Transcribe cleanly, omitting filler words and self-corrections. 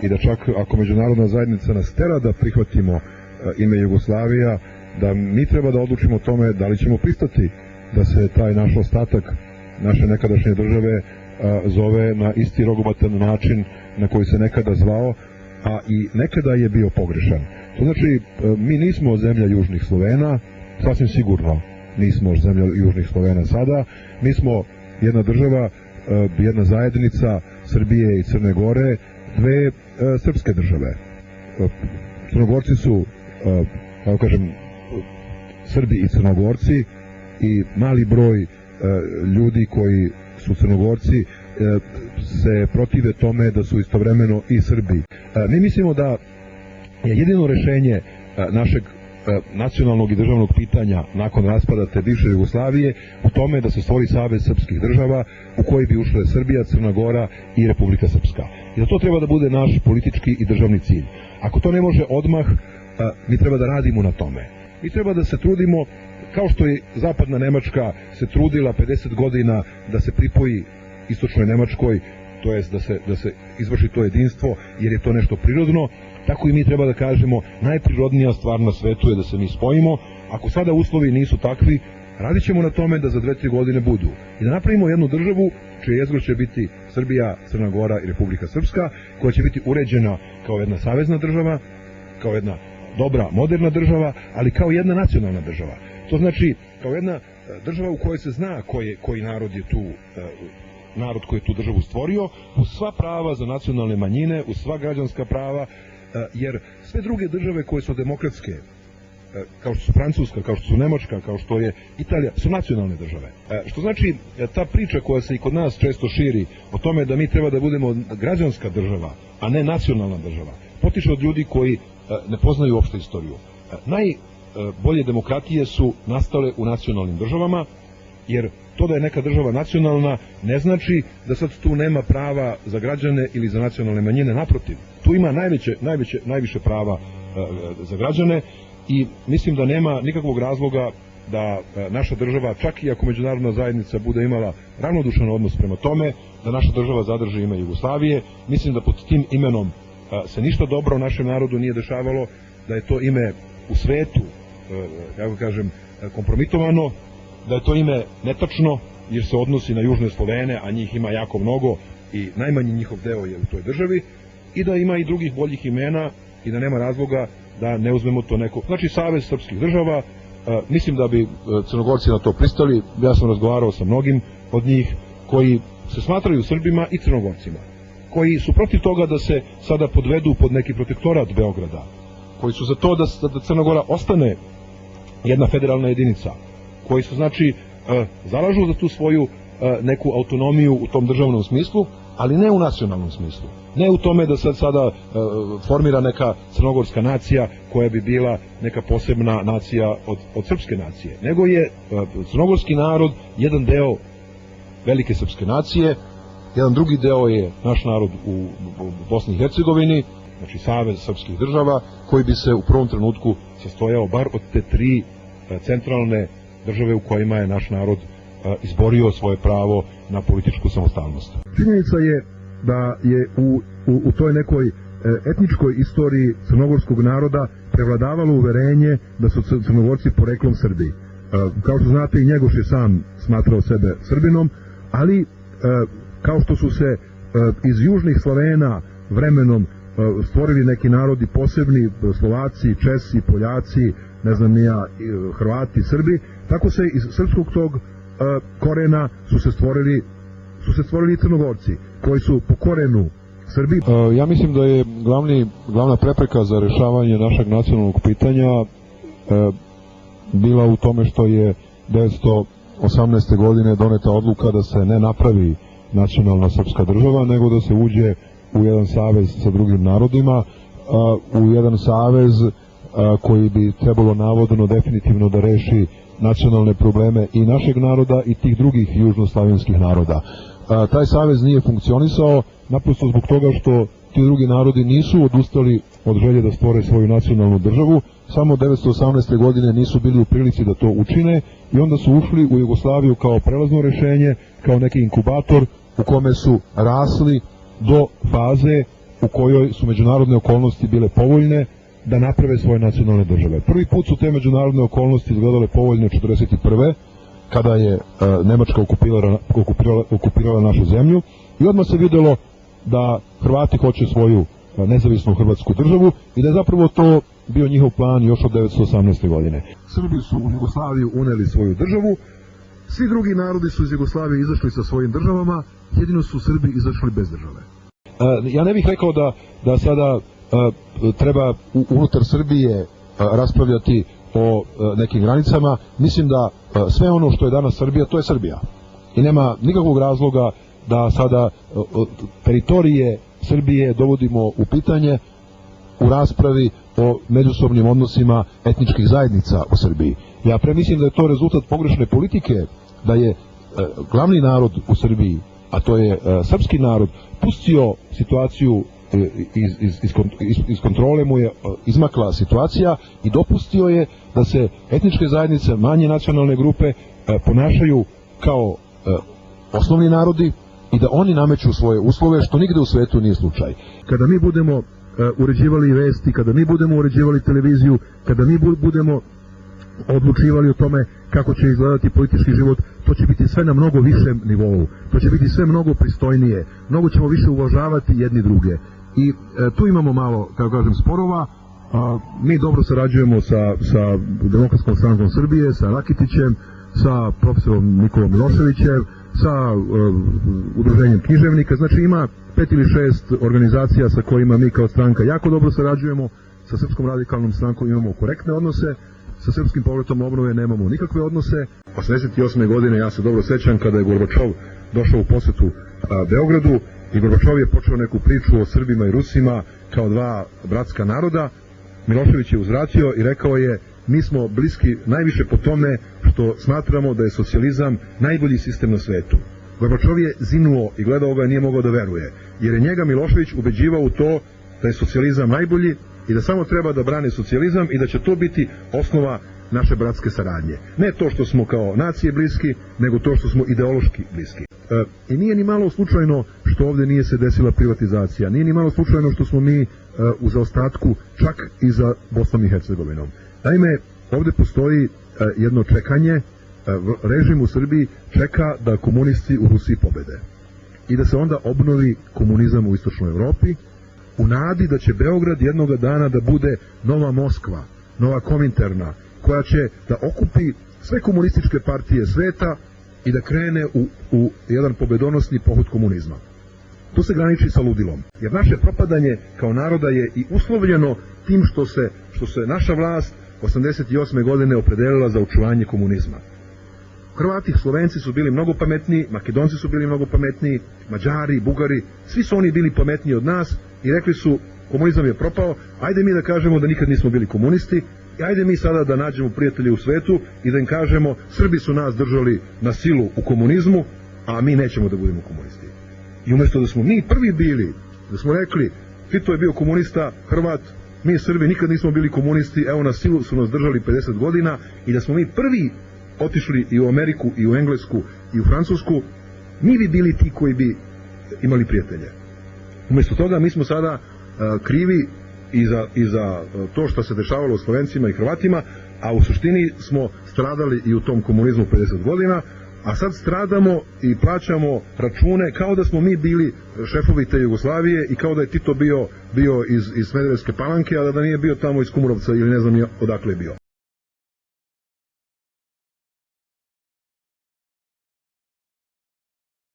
i da čak ako međunarodna zajednica nas tera da prihvatimo ime Jugoslavija, da mi treba da odlučimo o tome da li ćemo pristati da se taj naš ostatak naše nekadašnje države zove na isti rogobatan način na koji se nekada zvao, a i nekada je bio pogrešan. To znači, mi nismo zemlja južnih Slovena, sasvim sigurno nismo zemlja južnih Slovena sada, mi smo jedna država, jedna zajednica Srbije i Crne Gore, dve srpske države. Crnogorci su, kako kažem, Srbi i Crnogorci, i mali broj ljudi koji su Crnogorci se protive tome da su istovremeno i Srbi. Mi mislimo da je jedino rešenje našeg nacionalnog i državnog pitanja nakon raspada te bivše Jugoslavije u tome da se stvori savez srpskih država u koji bi ušle Srbija, Crna Gora i Republika Srpska. I da to treba da bude naš politički i državni cilj. Ako to ne može odmah, mi treba da radimo na tome. Mi treba da se trudimo, kao što je zapadna Nemačka se trudila 50 godina da se pripoji istočnoj Nemačkoj, to jest da se izvrši to jedinstvo, jer je to nešto prirodno, tako i mi treba da kažemo najprirodnija stvar na svetu je da se mi spojimo. Ako sada uslovi nisu takvi, radit ćemo na tome da za 2-3 godine budu. I da napravimo jednu državu čije jezgro će biti Srbija, Crna Gora i Republika Srpska, koja će biti uređena kao jedna savezna država, kao jedna dobra, moderna država, ali kao jedna nacionalna država. To znači kao jedna država u kojoj se zna koji narod je tu, narod koji je tu državu stvorio, uz sva prava za nacionalne manjine, uz sva građanska prava, jer sve druge države koje su demokratske, kao što su Francuska, kao što su Nemačka, kao što je Italija, su nacionalne države. Što znači, ta priča koja se i kod nas često širi o tome da mi treba da budemo građanska država, a ne nacionalna država, potiče od ljudi koji ne poznaju uopšte istoriju. Najbolje demokratije su nastale u nacionalnim državama, jer to da je neka država nacionalna ne znači da sad tu nema prava za građane ili za nacionalne manjine, naprotiv. Tu ima najviše prava za građane i mislim da nema nikakvog razloga da naša država, čak i ako međunarodna zajednica bude imala ravnodušan odnos prema tome, da naša država zadrži ime Jugoslavije. Mislim da pod tim imenom se ništa dobro našem narodu nije dešavalo, da je to ime u svetu, kako kažem, kompromitovano, da je to ime netačno jer se odnosi na južne Slovene, a njih ima jako mnogo i najmanji njihov deo je u toj državi, i da ima i drugih boljih imena i da nema razloga da ne uzmemo to neko. Znači, Savez srpskih država, mislim da bi Crnogorci na to pristali. Ja sam razgovarao sa mnogim od njih koji se smatraju Srbima i Crnogorcima, koji su protiv toga da se sada podvedu pod neki protektorat Beograda, koji su za to da Crna Gora ostane jedna federalna jedinica, koji su, znači, zalažu za tu svoju neku autonomiju u tom državnom smislu, ali ne u nacionalnom smislu. Ne u tome da sada formira neka crnogorska nacija koja bi bila neka posebna nacija od srpske nacije, nego je crnogorski narod jedan deo velike srpske nacije, jedan drugi deo je naš narod u Bosni i Hercegovini, znači Savez srpskih država, koji bi se u prvom trenutku sastojao bar od te tri centralne države u kojima je naš narod izborio svoje pravo na političku samostalnost. Činjenica je da je u toj nekoj etničkoj istoriji crnogorskog naroda prevladavalo uverenje da su Crnogorci poreklom Srbi. Kao što znate, i Njegoš je sam smatrao sebe Srbinom, ali kao što su se iz južnih Slovena vremenom stvorili neki narodi posebni, Slovaci, Česi, Poljaci, ne znam ni ja, Hrvati, Srbi, tako se iz srpskog tog korena su se stvorili i Crnogorci, koji su po korenu Srbi. Ja mislim da je glavna prepreka za rešavanje našeg nacionalnog pitanja bila u tome što je 1918. godine doneta odluka da se ne napravi nacionalna srpska država, nego da se uđe u jedan savez sa drugim narodima, u jedan savez koji bi trebalo navodno definitivno da reši nacionalne probleme i našeg naroda i tih drugih južnoslavenskih naroda. Taj savez nije funkcionisao naprosto zbog toga što ti drugi narodi nisu odustali od želje da stvore svoju nacionalnu državu, samo 1918. godine nisu bili u prilici da to učine i onda su ušli u Jugoslaviju kao prelazno rešenje, kao neki inkubator u kome su rasli do faze u kojoj su međunarodne okolnosti bile povoljne da naprave svoje nacionalne države. Prvi put su te međunarodne okolnosti izgledale povoljne 1941. kada je Nemačka okupirala našu zemlju i odmah se videlo da Hrvati hoće svoju nezavisnu hrvatsku državu i da je zapravo to bio njihov plan još od 1918. godine. Srbi su u Jugoslaviju uneli svoju državu, svi drugi narodi su iz Jugoslavije izašli sa svojim državama, jedino su Srbi izašli bez države. Ja ne bih rekao da sada treba unutar Srbije raspravljati o nekim granicama. Mislim da sve ono što je danas Srbija, to je Srbija. I nema nikakvog razloga da sada teritorije Srbije dovodimo u pitanje u raspravi o međusobnim odnosima etničkih zajednica u Srbiji. Ja mislim da je to rezultat pogrešne politike, da je glavni narod u Srbiji, a to je srpski narod, pustio situaciju iz kontrole, mu je izmakla situacija i dopustio je da se etničke zajednice, manje nacionalne grupe ponašaju kao osnovni narodi i da oni nameću svoje uslove, što nigde u svetu nije slučaj. Kada mi budemo uređivali vesti, kada mi budemo uređivali televiziju, kada mi budemo odlučivali o tome kako će izgledati politički život, to će biti sve na mnogo višem nivou, to će biti sve mnogo pristojnije, mnogo ćemo više uvažavati jedni druge. I tu imamo malo, kako kažem, sporova. Mi dobro sarađujemo sa Demokratskom strankom Srbije, sa Rakitićem, sa profesorom Nikolom Miloševićem, sa udruženjem književnika. Znači ima 5 ili 6 organizacija sa kojima mi kao stranka jako dobro sarađujemo. Sa Srpskom radikalnom strankom imamo korektne odnose, sa Srpskim pokretom obnove nemamo nikakve odnose. 1988. godine, ja se dobro sećam, kada je Gorbačov došao u posetu Beogradu i Gorbačov je počeo neku priču o Srbima i Rusima kao dva bratska naroda, Milošević je uzvratio i rekao je: mi smo bliski najviše po tome što smatramo da je socijalizam najbolji sistem na svetu. Gorbačov je zinuo i gledao ga i nije mogao da veruje, jer je njega Milošević ubeđivao u to da je socijalizam najbolji i da samo treba da brane socijalizam i da će to biti osnova naše bratske saradnje. Ne to što smo kao nacije bliski, nego to što smo ideološki bliski. I nije ni malo slučajno što ovde nije se desila privatizacija, nije ni malo slučajno što smo mi u zaostatku čak i za Bosnom i Hercegovinom. Naime, ovde postoji jedno čekanje, režim u Srbiji čeka da komunisti u Rusiji pobede i da se onda obnovi komunizam u istočnoj Evropi, u nadi da će Beograd jednoga dana da bude nova Moskva, nova Kominterna, koja će da okupi sve komunističke partije sveta i da krene u jedan pobedonosni pohod komunizma. To se graniči sa ludilom, jer naše propadanje kao naroda je i uslovljeno tim što se naša vlast 1988. godine opredelila za očuvanje komunizma. Hrvati, Slovenci su bili mnogo pametniji, Makedonci su bili mnogo pametniji, Mađari, Bugari, svi su oni bili pametniji od nas i rekli su: komunizam je propao, ajde mi da kažemo da nikad nismo bili komunisti i ajde mi sada da nađemo prijatelje u svetu i da im kažemo: Srbi su nas držali na silu u komunizmu, a mi nećemo da budemo komunisti. I umjesto da smo mi prvi bili, da smo rekli: Tito je bio komunista, Hrvat, mi Srbi nikad nismo bili komunisti, evo na silu su nas držali 50 godina, i da smo mi prvi otišli i u Ameriku, i u Englesku, i u Francusku, mi bi bili ti koji bi imali prijatelje. Umjesto toga mi smo sada krivi i za to što se dešavalo Slovencima i Hrvatima, a u suštini smo stradali i u tom komunizmu 50 godina, a sad stradamo i plaćamo račune kao da smo mi bili šefovi te Jugoslavije i kao da je Tito bio iz Smederevske Palanke, a da nije bio tamo iz Kumurovca ili ne znam odakle je bio.